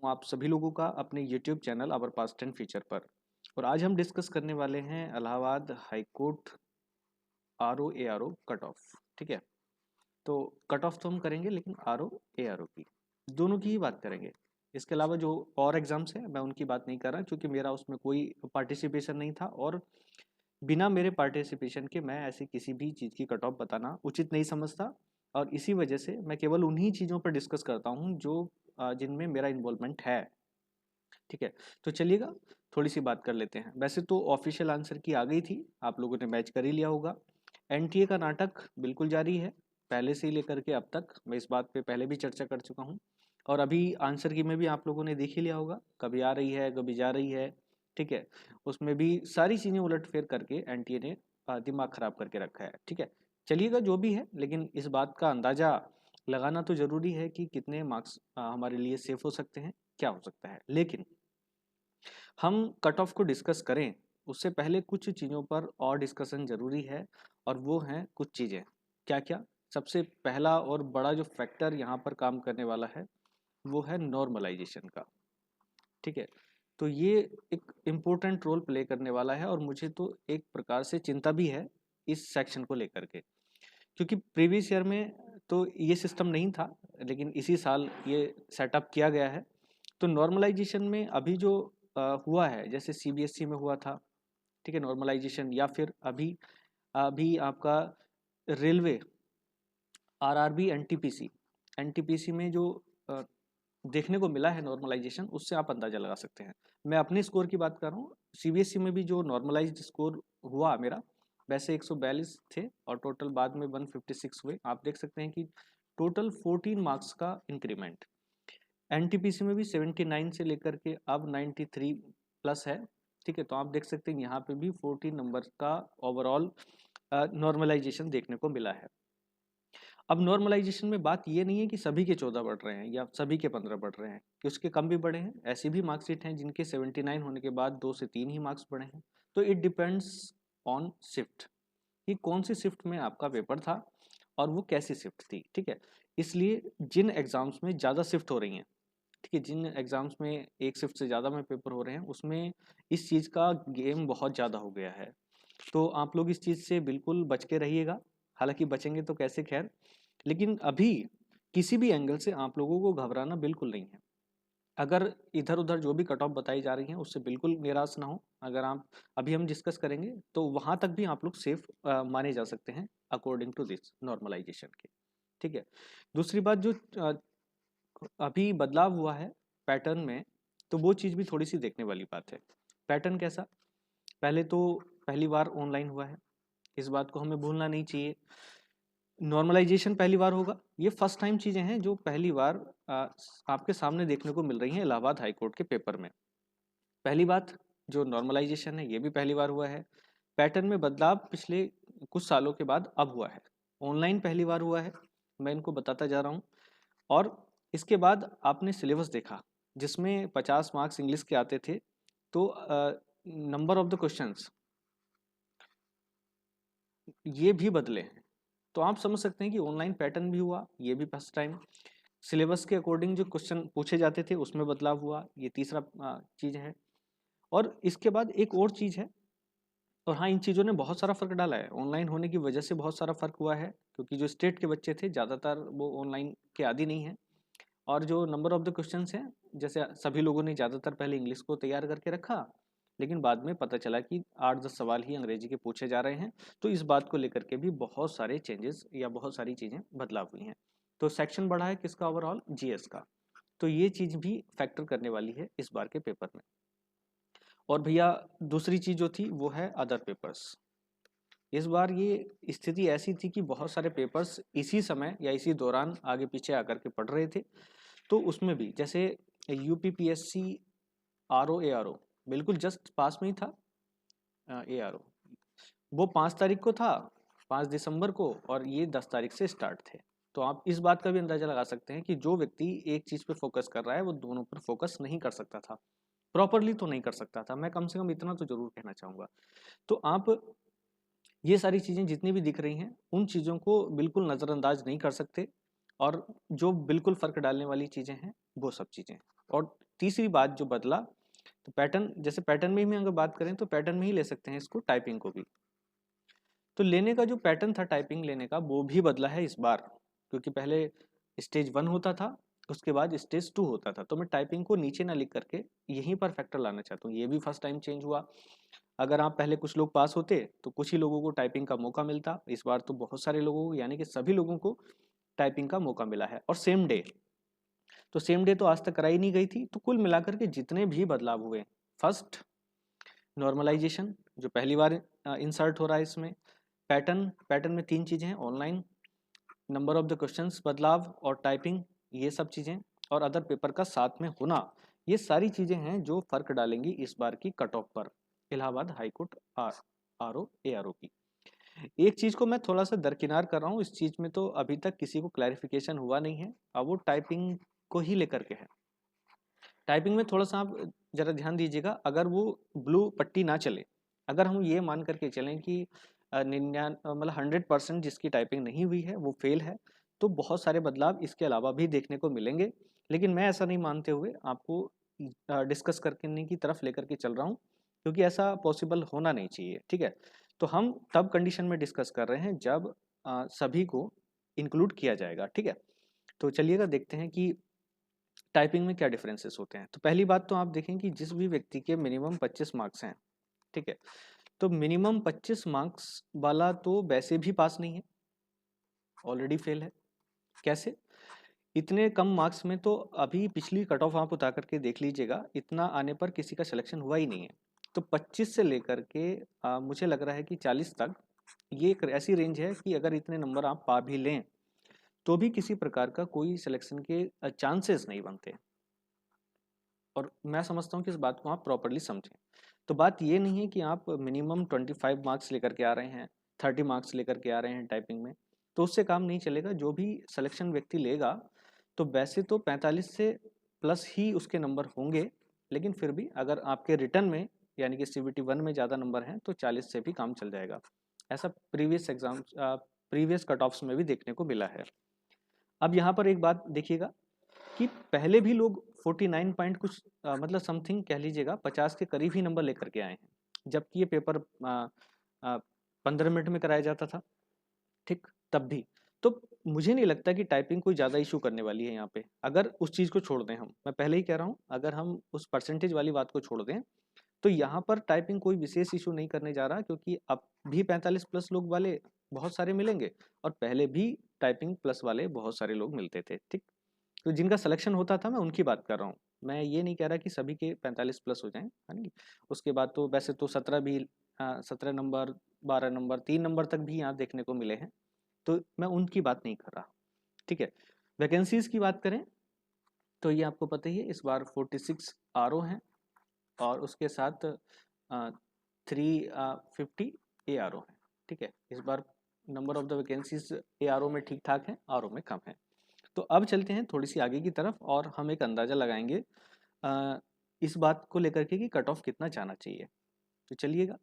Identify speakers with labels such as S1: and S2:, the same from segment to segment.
S1: आप सभी लोगों का अपने YouTube channel our past and future पर। और आज हम डिस्कस करने वाले हैं Allahabad high court RO ARO cut off. ठीक है, तो कट ऑफ तो हम करेंगे लेकिन RO ARO की दोनों की ही बात करेंगे। इसके अलावा जो और एग्जाम्स हैं मैं उनकी बात नहीं कर रहा क्योंकि मेरा उसमें कोई पार्टिसिपेशन नहीं था और बिना मेरे पार्टिसिपेशन के मैं ऐसी किसी भी चीज़ की कट ऑफ बताना उचित नहीं समझता। और इसी वजह से मैं केवल उन्हीं चीज़ों पर डिस्कस करता हूँ जो जिनमें मेरा इन्वॉल्वमेंट है। ठीक है, तो चलिएगा थोड़ी सी बात कर लेते हैं। वैसे तो ऑफिशियल आंसर की आ गई थी, आप लोगों ने मैच कर ही लिया होगा। NTA का नाटक बिल्कुल जारी है, पहले से ही लेकर के अब तक। मैं इस बात पे पहले भी चर्चा कर चुका हूँ और अभी आंसर की में भी आप लोगों ने देख ही लिया होगा, कभी आ रही है कभी जा रही है। ठीक है, उसमें भी सारी चीज़ें उलटफेर करके NTA ने दिमाग खराब करके रखा है। ठीक है, चलिएगा जो भी है, लेकिन इस बात का अंदाज़ा लगाना तो ज़रूरी है कि कितने मार्क्स हमारे लिए सेफ हो सकते हैं, क्या हो सकता है। लेकिन हम कट ऑफ को डिस्कस करें उससे पहले कुछ चीज़ों पर और डिस्कशन ज़रूरी है, और वो हैं कुछ चीज़ें। क्या क्या? सबसे पहला और बड़ा जो फैक्टर यहाँ पर काम करने वाला है वो है नॉर्मलाइजेशन का। ठीक है, तो ये एक इम्पोर्टेंट रोल प्ले करने वाला है और मुझे तो एक प्रकार से चिंता भी है इस सेक्शन को लेकर के, क्योंकि प्रीवियस ईयर में तो ये सिस्टम नहीं था लेकिन इसी साल ये सेटअप किया गया है। तो नॉर्मलाइजेशन में अभी जो हुआ है, जैसे CBSE में हुआ था, ठीक है, नॉर्मलाइजेशन, या फिर अभी अभी आपका रेलवे RRB NTPC में जो अ, देखने को मिला है नॉर्मलाइजेशन, उससे आप अंदाजा लगा सकते हैं। मैं अपने स्कोर की बात कर रहा हूँ। CBSE में भी जो नॉर्मलाइज्ड स्कोर हुआ मेरा, वैसे 142 थे और टोटल बाद में 156 हुए। आप देख सकते हैं कि टोटल 14 मार्क्स का इंक्रीमेंट। NTPC में भी 79 से लेकर के अब 93 प्लस है। ठीक है, तो आप देख सकते हैं यहाँ पे भी 14 नंबर का ओवरऑल नॉर्मलाइजेशन देखने को मिला है। अब नॉर्मलाइजेशन में बात ये नहीं है कि सभी के 14 बढ़ रहे हैं या सभी के 15 बढ़ रहे हैं, कि उसके कम भी बढ़े हैं। ऐसी भी मार्कशीट हैं जिनके 79 होने के बाद 2 से 3 ही मार्क्स बढ़े हैं। तो इट डिपेंड्स ऑन शिफ्ट, कि कौन सी शिफ्ट में आपका पेपर था और वो कैसी शिफ्ट थी। ठीक है, इसलिए जिन एग्जाम्स में ज़्यादा शिफ्ट हो रही हैं, ठीक है, जिन एग्जाम्स में एक शिफ्ट से ज़्यादा में पेपर हो रहे हैं, उसमें इस चीज़ का गेम बहुत ज़्यादा हो गया है। तो आप लोग इस चीज़ से बिल्कुल बच के रहिएगा। हालांकि बचेंगे तो कैसे, खैर, लेकिन अभी किसी भी एंगल से आप लोगों को घबराना बिल्कुल नहीं है। अगर इधर उधर जो भी कट ऑफ बताई जा रही हैं उससे बिल्कुल निराश ना हो। अगर आप, अभी हम डिस्कस करेंगे तो वहाँ तक भी आप लोग सेफ माने जा सकते हैं अकॉर्डिंग टू दिस नॉर्मलाइजेशन के। ठीक है, दूसरी बात जो अभी बदलाव हुआ है पैटर्न में, तो वो चीज़ भी थोड़ी सी देखने वाली बात है। पैटर्न कैसा? पहले तो पहली बार ऑनलाइन हुआ है, इस बात को हमें भूलना नहीं चाहिए। नॉर्मलाइजेशन पहली बार होगा, ये फर्स्ट टाइम चीज़ें हैं जो पहली बार आपके सामने देखने को मिल रही हैं इलाहाबाद हाई कोर्ट के पेपर में। पहली बात, जो नॉर्मलाइजेशन है ये भी पहली बार हुआ है। पैटर्न में बदलाव पिछले कुछ सालों के बाद अब हुआ है। ऑनलाइन पहली बार हुआ है, मैं इनको बताता जा रहा हूँ। और इसके बाद आपने सिलेबस देखा जिसमें 50 मार्क्स इंग्लिश के आते थे, तो नंबर ऑफ द क्वेश्चंस ये भी बदले हैं। तो आप समझ सकते हैं कि ऑनलाइन पैटर्न भी हुआ, ये भी फर्स्ट टाइम। सिलेबस के अकॉर्डिंग जो क्वेश्चन पूछे जाते थे उसमें बदलाव हुआ, ये तीसरा चीज़ है। और इसके बाद एक और चीज़ है, और हाँ, इन चीज़ों ने बहुत सारा फ़र्क डाला है। ऑनलाइन होने की वजह से बहुत सारा फ़र्क हुआ है, क्योंकि जो स्टेट के बच्चे थे ज़्यादातर वो ऑनलाइन के आदी नहीं हैं। और जो नंबर ऑफ द क्वेश्चंस हैं, जैसे सभी लोगों ने ज़्यादातर पहले इंग्लिश को तैयार करके रखा, लेकिन बाद में पता चला कि 8-10 सवाल ही अंग्रेजी के पूछे जा रहे हैं। तो इस बात को लेकर के भी बहुत सारे चेंजेस या बहुत सारी चीज़ें बदलाव हुई हैं। तो सेक्शन बढ़ा है किसका? ओवरऑल GS का। तो ये चीज़ भी फैक्टर करने वाली है इस बार के पेपर में। और भैया दूसरी चीज़ जो थी वो है अदर पेपर्स। इस बार ये स्थिति ऐसी थी कि बहुत सारे पेपर्स इसी समय या इसी दौरान आगे पीछे आकर के पढ़ रहे थे। तो उसमें भी जैसे UPPSC RO ARO बिल्कुल जस्ट पास में ही था। ARO वो 5 तारीख को था, 5 दिसंबर को, और ये 10 तारीख से स्टार्ट थे। तो आप इस बात का भी अंदाजा लगा सकते हैं कि जो व्यक्ति एक चीज़ पे फोकस कर रहा है वो दोनों पर फोकस नहीं कर सकता था, प्रॉपरली तो नहीं कर सकता था। मैं कम से कम इतना तो जरूर कहना चाहूँगा। तो आप ये सारी चीज़ें जितनी भी दिख रही हैं उन चीज़ों को बिल्कुल नज़रअंदाज नहीं कर सकते। और जो बिल्कुल फ़र्क डालने वाली चीज़ें हैं वो सब चीज़ें, और तीसरी बात जो बदला, तो पैटर्न, जैसे पैटर्न में ही अगर बात करें तो पैटर्न में ही ले सकते हैं इसको, टाइपिंग को भी। तो लेने का जो पैटर्न था टाइपिंग लेने का वो भी बदला है इस बार, क्योंकि पहले स्टेज 1 होता था, उसके बाद स्टेज 2 होता था। तो मैं टाइपिंग को नीचे ना लिख करके यहीं पर फैक्टर लाना चाहता हूँ, ये भी फर्स्ट टाइम चेंज हुआ। अगर आप पहले कुछ लोग पास होते तो कुछ ही लोगों को टाइपिंग का मौका मिलता, इस बार तो बहुत सारे लोगों को, यानी कि सभी लोगों को टाइपिंग का मौका मिला है, और सेम डे। तो सेम डे तो आज तक कराई नहीं गई थी। तो कुल मिलाकर के जितने भी बदलाव हुए, फर्स्ट नॉर्मलाइजेशन जो पहली बार इंसर्ट हो रहा है इसमें, पैटर्न, पैटर्न में 3 चीज़ें हैं, online, number of the questions बदलाव और टाइपिंग, ये सब चीज़ें, और अदर पेपर का साथ में होना, ये सारी चीज़ें हैं जो फर्क डालेंगी इस बार की कट ऑफ पर, Allahabad high court R O A R O की। एक चीज़ को मैं थोड़ा सा दरकिनार कर रहा हूँ, इस चीज़ में तो अभी तक किसी को क्लैरिफिकेशन हुआ नहीं है, अब वो टाइपिंग को ही लेकर के है। टाइपिंग में थोड़ा सा आप जरा ध्यान दीजिएगा, अगर वो ब्लू पट्टी ना चले, अगर हम ये मान करके चलें कि 100% जिसकी टाइपिंग नहीं हुई है वो फेल है, तो बहुत सारे बदलाव इसके अलावा भी देखने को मिलेंगे। लेकिन मैं ऐसा नहीं मानते हुए आपको डिस्कस करने की तरफ लेकर के चल रहा हूँ, क्योंकि ऐसा पॉसिबल होना नहीं चाहिए, ठीक है। तो हम तब कंडीशन में डिस्कस कर रहे हैं जब सभी को इंक्लूड किया जाएगा, ठीक है। तो चलिएगा देखते हैं कि टाइपिंग में क्या डिफरेंसेस होते हैं। तो पहली बात तो आप देखें कि जिस भी व्यक्ति के मिनिमम 25 मार्क्स हैं, ठीक है, तो मिनिमम 25 मार्क्स वाला तो वैसे भी पास नहीं है, ऑलरेडी फेल है। कैसे? इतने कम मार्क्स में तो अभी पिछली कट ऑफ आप उतार करके देख लीजिएगा, इतना आने पर किसी का सिलेक्शन हुआ ही नहीं है। तो 25 से लेकर के मुझे लग रहा है कि 40 तक, ये एक ऐसी रेंज है कि अगर इतने नंबर आप पा भी लें तो भी किसी प्रकार का कोई सिलेक्शन के चांसेस नहीं बनते। और मैं समझता हूँ कि इस बात को आप प्रॉपरली समझें। तो बात ये नहीं है कि आप मिनिमम 25 मार्क्स लेकर के आ रहे हैं, 30 मार्क्स लेकर के आ रहे हैं टाइपिंग में, तो उससे काम नहीं चलेगा। जो भी सिलेक्शन व्यक्ति लेगा, तो वैसे तो 45 से प्लस ही उसके नंबर होंगे, लेकिन फिर भी अगर आपके रिटर्न में यानी कि CBT 1 में ज़्यादा नंबर हैं तो 40 से भी काम चल जाएगा। ऐसा प्रीवियस कट ऑफ्स में भी देखने को मिला है। अब यहाँ पर एक बात देखिएगा कि पहले भी लोग 49 पॉइंट कुछ मतलब समथिंग कह लीजिएगा 50 के करीब ही नंबर लेकर के आए हैं, जबकि ये पेपर 15 मिनट में कराया जाता था, ठीक, तब भी। तो मुझे नहीं लगता कि टाइपिंग कोई ज़्यादा इशू करने वाली है यहाँ पे, अगर उस चीज़ को छोड़ दें हम, मैं पहले ही कह रहा हूँ, अगर हम उस परसेंटेज वाली बात को छोड़ दें तो यहाँ पर टाइपिंग कोई विशेष इशू नहीं करने जा रहा, क्योंकि अब भी 45 प्लस लोग वाले बहुत सारे मिलेंगे, और पहले भी टाइपिंग प्लस वाले बहुत सारे लोग मिलते थे, ठीक। तो जिनका सिलेक्शन होता था मैं उनकी बात कर रहा हूँ, मैं ये नहीं कह रहा कि सभी के 45 प्लस हो जाएं, है नहीं। उसके बाद तो वैसे तो 17 भी, 17 नंबर, 12 नंबर, 3 नंबर तक भी यहाँ देखने को मिले हैं, तो मैं उनकी बात नहीं कर रहा, ठीक है। वैकेंसीज की बात करें तो ये आपको पता ही है, इस बार 46 RO हैं, और उसके साथ 350 ARO हैं, ठीक है। इस बार number of the vacancies ARO में ठीक ठाक है, RO में कम है। तो अब चलते हैं थोड़ी सी आगे की तरफ, और हम एक अंदाज़ा लगाएंगे इस बात को लेकर के कि कट ऑफ कितना जाना चाहिए। तो चलिएगा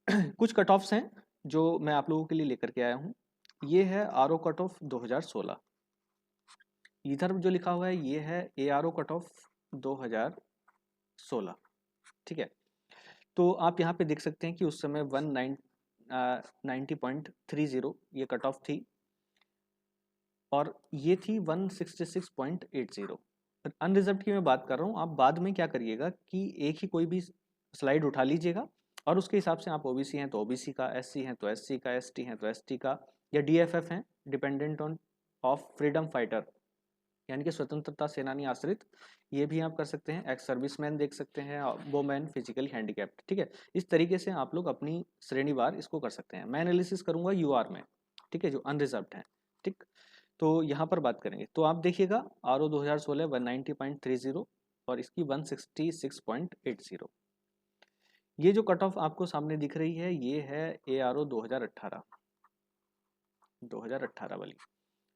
S1: कुछ कट ऑफ्स हैं जो मैं आप लोगों के लिए लेकर के आया हूँ। ये है RO कट ऑफ 2016, इधर जो लिखा हुआ है ये है ARO कट ऑफ 2016, ठीक है। तो आप यहाँ पे देख सकते हैं कि उस समय 90.30 ये कट ऑफ थी, और ये थी 166.80। अनरिजर्व्ड की मैं बात कर रहा हूँ, आप बाद में क्या करिएगा कि एक ही कोई भी स्लाइड उठा लीजिएगा, और उसके हिसाब से आप OBC हैं तो OBC का, SC हैं तो SC का, ST हैं तो ST का, या DFF हैं, dependent on off freedom fighter, यानी कि स्वतंत्रता सेनानी आश्रित, ये भी आप कर सकते हैं। एक्स सर्विसमैन देख सकते हैं, वोमैन, फिजिकली हैंडीकैप्ड, ठीक है। इस तरीके से आप लोग अपनी श्रेणीवार इसको कर सकते हैं। मैं एनालिसिस करूंगा UR में, ठीक है, जो अनरिजर्व्ड है, ठीक। तो यहाँ पर बात करेंगे तो आप देखिएगा RO 2016 190.30 और इसकी 166.80। ये जो कट ऑफ आपको सामने दिख रही है ये है ARO 2018 वाली।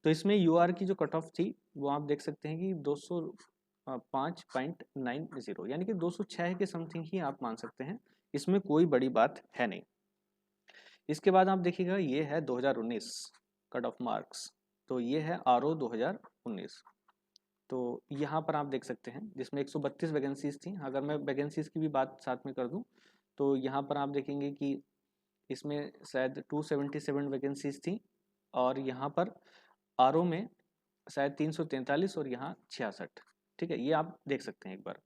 S1: तो इसमें UR की जो कट ऑफ थी वो आप देख सकते हैं कि 205.90, यानी कि 206 के समथिंग ही आप मान सकते हैं, इसमें कोई बड़ी बात है नहीं। इसके बाद आप देखिएगा ये है 2019 कट ऑफ मार्क्स, तो ये है RO 2019। तो यहाँ पर आप देख सकते हैं जिसमें 132 वैकेंसीज थी। अगर मैं वैकेंसीज की भी बात साथ में कर दूं तो यहाँ पर आप देखेंगे कि इसमें शायद 277 वैकेंसीज थी और यहाँ पर आरओ में शायद 343 और यहाँ 66। ठीक है, ये आप देख सकते हैं एक बार।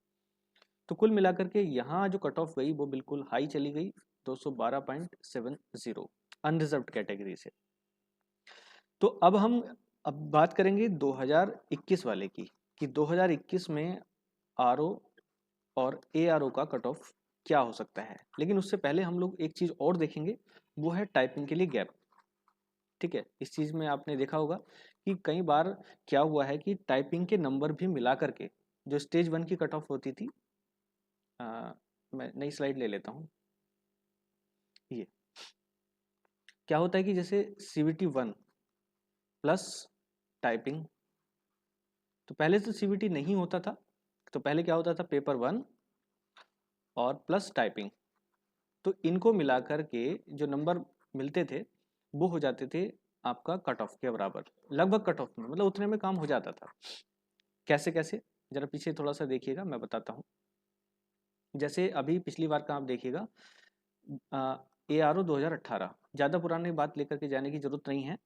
S1: तो कुल मिलाकर के यहाँ जो कट ऑफ गई वो बिल्कुल हाई चली गई 212.70 अनरिजर्व्ड कैटेगरी से। तो अब बात करेंगे 2021 वाले की कि 2021 में आरओ और एआरओ का कट ऑफ क्या हो सकता है। लेकिन उससे पहले हम लोग एक चीज़ और देखेंगे, वो है टाइपिंग के लिए गैप। ठीक है, इस चीज़ में आपने देखा होगा कि कई बार क्या हुआ है कि टाइपिंग के नंबर भी मिला करके जो स्टेज 1 की कट ऑफ होती थी, मैं नई स्लाइड ले लेता हूँ। ये क्या होता है कि जैसे CVT 1 प्लस टाइपिंग, तो पहले तो CVT नहीं होता था, तो पहले क्या होता था पेपर 1 और प्लस टाइपिंग, तो इनको मिलाकर के जो नंबर मिलते थे वो हो जाते थे आपका कट ऑफ के बराबर, लगभग कट ऑफ में, मतलब उतने में काम हो जाता था। कैसे कैसे, जरा पीछे थोड़ा सा देखिएगा, मैं बताता हूँ। जैसे अभी पिछली बार का आप देखिएगा ARO 2018, ज़्यादा पुरानी बात लेकर के जाने की जरूरत नहीं है।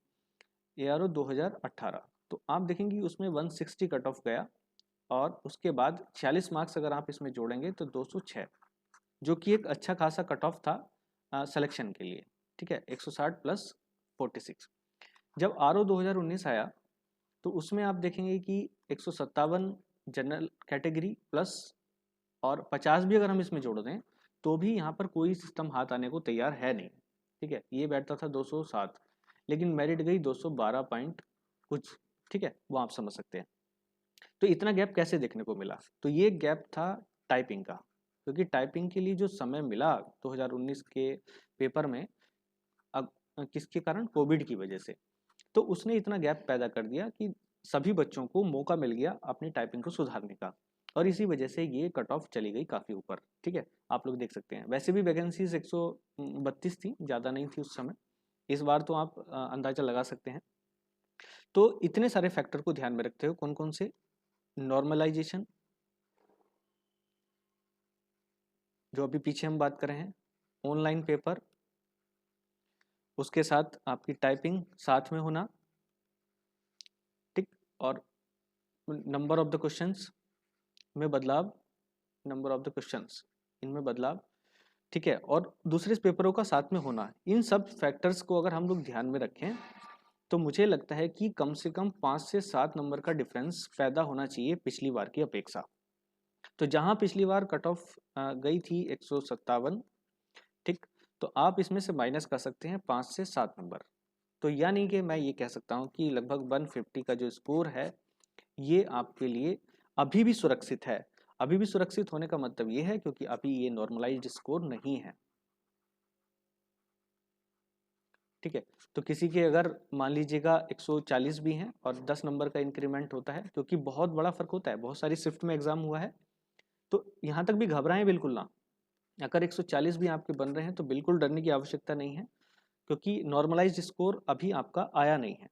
S1: ARO 2018 तो आप देखेंगे उसमें 160 कट ऑफ गया और उसके बाद 46 मार्क्स अगर आप इसमें जोड़ेंगे तो 206, जो कि एक अच्छा खासा कट ऑफ था सिलेक्शन के लिए। ठीक है, 160 प्लस 46। जब आरओ 2019 आया तो उसमें आप देखेंगे कि 157 जनरल कैटेगरी प्लस और 50 भी अगर हम इसमें जोड़ दें तो भी यहाँ पर कोई सिस्टम हाथ आने को तैयार है नहीं। ठीक है, ये बैठता था 207, लेकिन मेरिट गई 212 पॉइंट कुछ। ठीक है, वो आप समझ सकते हैं। तो इतना गैप कैसे देखने को मिला, तो ये गैप था टाइपिंग का, क्योंकि टाइपिंग के लिए जो समय मिला 2019 के पेपर में, अब किसके कारण, कोविड की वजह से, तो उसने इतना गैप पैदा कर दिया कि सभी बच्चों को मौका मिल गया अपनी टाइपिंग को सुधारने का, और इसी वजह से ये कट ऑफ चली गई काफ़ी ऊपर। ठीक है, आप लोग देख सकते हैं। वैसे भी वैकेंसीज 132 थी, ज़्यादा नहीं थी उस समय, इस बार तो आप अंदाजा लगा सकते हैं। तो इतने सारे फैक्टर को ध्यान में रखते हो, कौन कौन से, नॉर्मलाइजेशन जो अभी पीछे हम बात कर रहे हैं, ऑनलाइन पेपर, उसके साथ आपकी टाइपिंग साथ में होना, ठीक, और नंबर ऑफ द क्वेश्चंस में बदलाव, नंबर ऑफ द क्वेश्चंस इनमें बदलाव। ठीक है, और दूसरे पेपरों का साथ में होना, इन सब फैक्टर्स को अगर हम लोग ध्यान में रखें तो मुझे लगता है कि कम से कम 5 से 7 नंबर का डिफरेंस पैदा होना चाहिए पिछली बार की अपेक्षा। तो जहां पिछली बार कट ऑफ गई थी 157, ठीक, तो आप इसमें से माइनस कर सकते हैं 5 से 7 नंबर। तो यानी कि मैं ये कह सकता हूँ कि लगभग 150 का जो स्कोर है ये आपके लिए अभी भी सुरक्षित है। अभी भी सुरक्षित होने का मतलब ये है क्योंकि अभी ये नॉर्मलाइज्ड स्कोर नहीं है। ठीक है, तो किसी के अगर मान लीजिएगा 140 भी हैं और 10 नंबर का इंक्रीमेंट होता है, क्योंकि बहुत बड़ा फर्क होता है, बहुत सारी शिफ्ट में एग्जाम हुआ है, तो यहाँ तक भी घबराएं बिल्कुल ना। अगर 140 भी आपके बन रहे हैं तो बिल्कुल डरने की आवश्यकता नहीं है, क्योंकि नॉर्मलाइज्ड स्कोर अभी आपका आया नहीं है।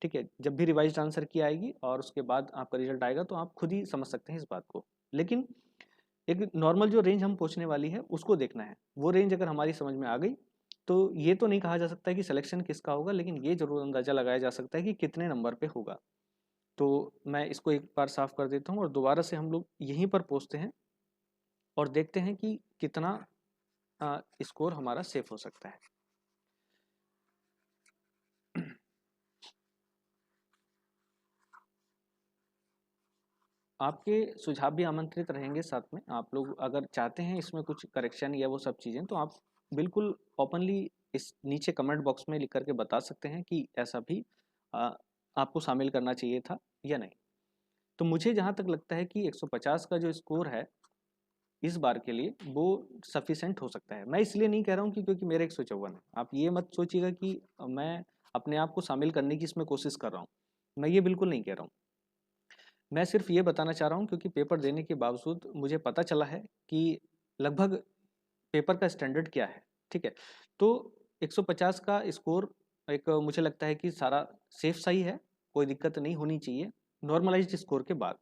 S1: ठीक है, जब भी रिवाइज्ड आंसर की आएगी और उसके बाद आपका रिजल्ट आएगा तो आप खुद ही समझ सकते हैं इस बात को। लेकिन एक नॉर्मल जो रेंज हम पूछने वाली है उसको देखना है, वो रेंज अगर हमारी समझ में आ गई तो ये तो नहीं कहा जा सकता कि सिलेक्शन किसका होगा, लेकिन ये जरूर अंदाजा लगाया जा सकता है कि कितने नंबर पे होगा। तो मैं इसको एक बार साफ कर देता हूँ और दोबारा से हम लोग यहीं पर पहुँचते हैं और देखते हैं कि कितना स्कोर हमारा सेफ हो सकता है। आपके सुझाव भी आमंत्रित रहेंगे साथ में। आप लोग अगर चाहते हैं इसमें कुछ करेक्शन या वो सब चीज़ें, तो आप बिल्कुल ओपनली इस नीचे कमेंट बॉक्स में लिख करके बता सकते हैं कि ऐसा भी आ, आपको शामिल करना चाहिए था या नहीं। तो मुझे जहाँ तक लगता है कि 150 का जो स्कोर है इस बार के लिए वो सफिशेंट हो सकता है। मैं इसलिए नहीं कह रहा हूँ कि क्योंकि मेरा 154 है, आप ये मत सोचिएगा कि मैं अपने आप को शामिल करने की इसमें कोशिश कर रहा हूँ, मैं ये बिल्कुल नहीं कह रहा हूँ। मैं सिर्फ ये बताना चाह रहा हूँ क्योंकि पेपर देने के बावजूद मुझे पता चला है कि लगभग पेपर का स्टैंडर्ड क्या है। ठीक है, तो 150 का स्कोर एक मुझे लगता है कि सारा सेफ सही है, कोई दिक्कत नहीं होनी चाहिए नॉर्मलाइज्ड स्कोर के बाद।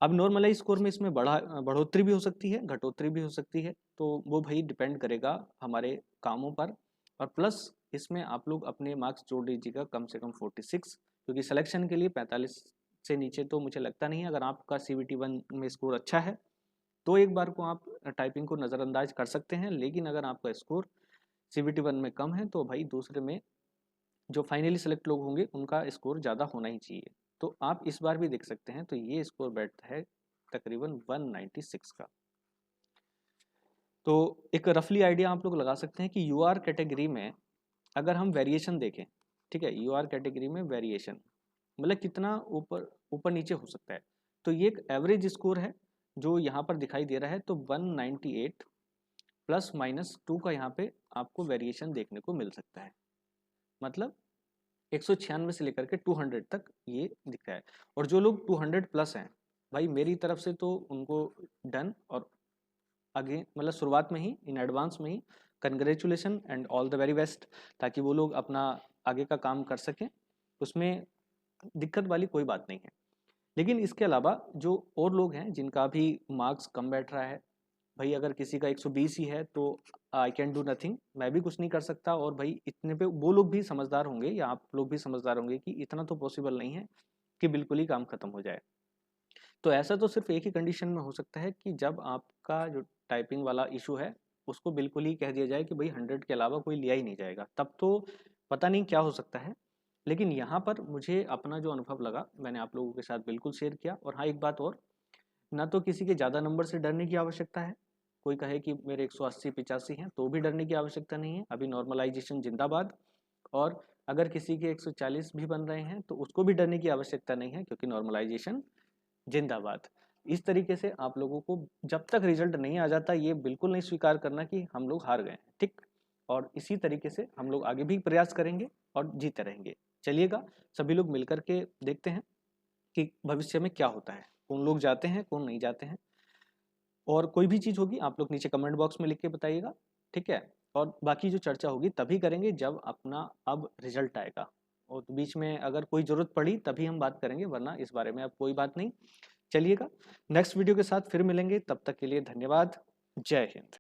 S1: अब नॉर्मलाइज स्कोर में इसमें बढ़ोतरी भी हो सकती है, घटोतरी भी हो सकती है, तो वो भाई डिपेंड करेगा हमारे कामों पर। और प्लस इसमें आप लोग अपने मार्क्स जोड़ लीजिएगा कम से कम 46, क्योंकि सिलेक्शन के लिए 45 से नीचे तो मुझे लगता नहीं है। अगर आपका CBT 1 में स्कोर अच्छा है तो एक बार को आप टाइपिंग को नज़रअंदाज कर सकते हैं, लेकिन अगर आपका स्कोर CBT 1 में कम है तो भाई दूसरे में जो फाइनली सेलेक्ट लोग होंगे उनका स्कोर ज़्यादा होना ही चाहिए। तो आप इस बार भी देख सकते हैं, तो ये स्कोर बैठता है तकरीबन 196 का। तो एक रफली आइडिया आप लोग लगा सकते हैं कि UR कैटेगरी में अगर हम वेरिएशन देखें, ठीक है, UR कैटेगरी में वेरिएशन मतलब कितना ऊपर ऊपर नीचे हो सकता है। तो ये एक एवरेज स्कोर है जो यहाँ पर दिखाई दे रहा है। तो 198 प्लस माइनस 2 का यहाँ पे आपको वेरिएशन देखने को मिल सकता है, मतलब 196 से लेकर के 200 तक ये दिखता है। और जो लोग 200 प्लस हैं भाई, मेरी तरफ से तो उनको डन, और आगे मतलब शुरुआत में ही इन एडवांस में ही congratulation and all the very best, ताकि वो लोग अपना आगे का काम कर सकें, उसमें दिक्कत वाली कोई बात नहीं है। लेकिन इसके अलावा जो और लोग हैं जिनका भी मार्क्स कम बैठ रहा है, भाई अगर किसी का 120 ही है तो आई कैन डू नथिंग, मैं भी कुछ नहीं कर सकता। और भाई इतने पे वो लोग भी समझदार होंगे या आप लोग भी समझदार होंगे कि इतना तो पॉसिबल नहीं है कि बिल्कुल ही काम खत्म हो जाए। तो ऐसा तो सिर्फ एक ही कंडीशन में हो सकता है कि जब आपका जो टाइपिंग वाला इशू है उसको बिल्कुल ही कह दिया जाए कि भाई 100 के अलावा कोई लिया ही नहीं जाएगा, तब तो पता नहीं क्या हो सकता है। लेकिन यहाँ पर मुझे अपना जो अनुभव लगा मैंने आप लोगों के साथ बिल्कुल शेयर किया। और हाँ, एक बात और, ना तो किसी के ज़्यादा नंबर से डरने की आवश्यकता है। कोई कहे कि मेरे 180-85 हैं तो भी डरने की आवश्यकता नहीं है, अभी नॉर्मलाइजेशन जिंदाबाद। और अगर किसी के 140 भी बन रहे हैं तो उसको भी डरने की आवश्यकता नहीं है, क्योंकि नॉर्मलाइजेशन जिंदाबाद। इस तरीके से आप लोगों को जब तक रिजल्ट नहीं आ जाता ये बिल्कुल नहीं स्वीकार करना कि हम लोग हार गए हैं, ठीक। और इसी तरीके से हम लोग आगे भी प्रयास करेंगे और जीते रहेंगे। चलिएगा, सभी लोग मिलकर के देखते हैं कि भविष्य में क्या होता है, कौन लोग जाते हैं कौन नहीं जाते हैं। और कोई भी चीज़ होगी आप लोग नीचे कमेंट बॉक्स में लिख के बताइएगा, ठीक है। और बाकी जो चर्चा होगी तभी करेंगे जब अपना अब रिजल्ट आएगा, और बीच में अगर कोई ज़रूरत पड़ी तभी हम बात करेंगे, वरना इस बारे में अब कोई बात नहीं। चलिएगा, नेक्स्ट वीडियो के साथ फिर मिलेंगे, तब तक के लिए धन्यवाद। जय हिंद।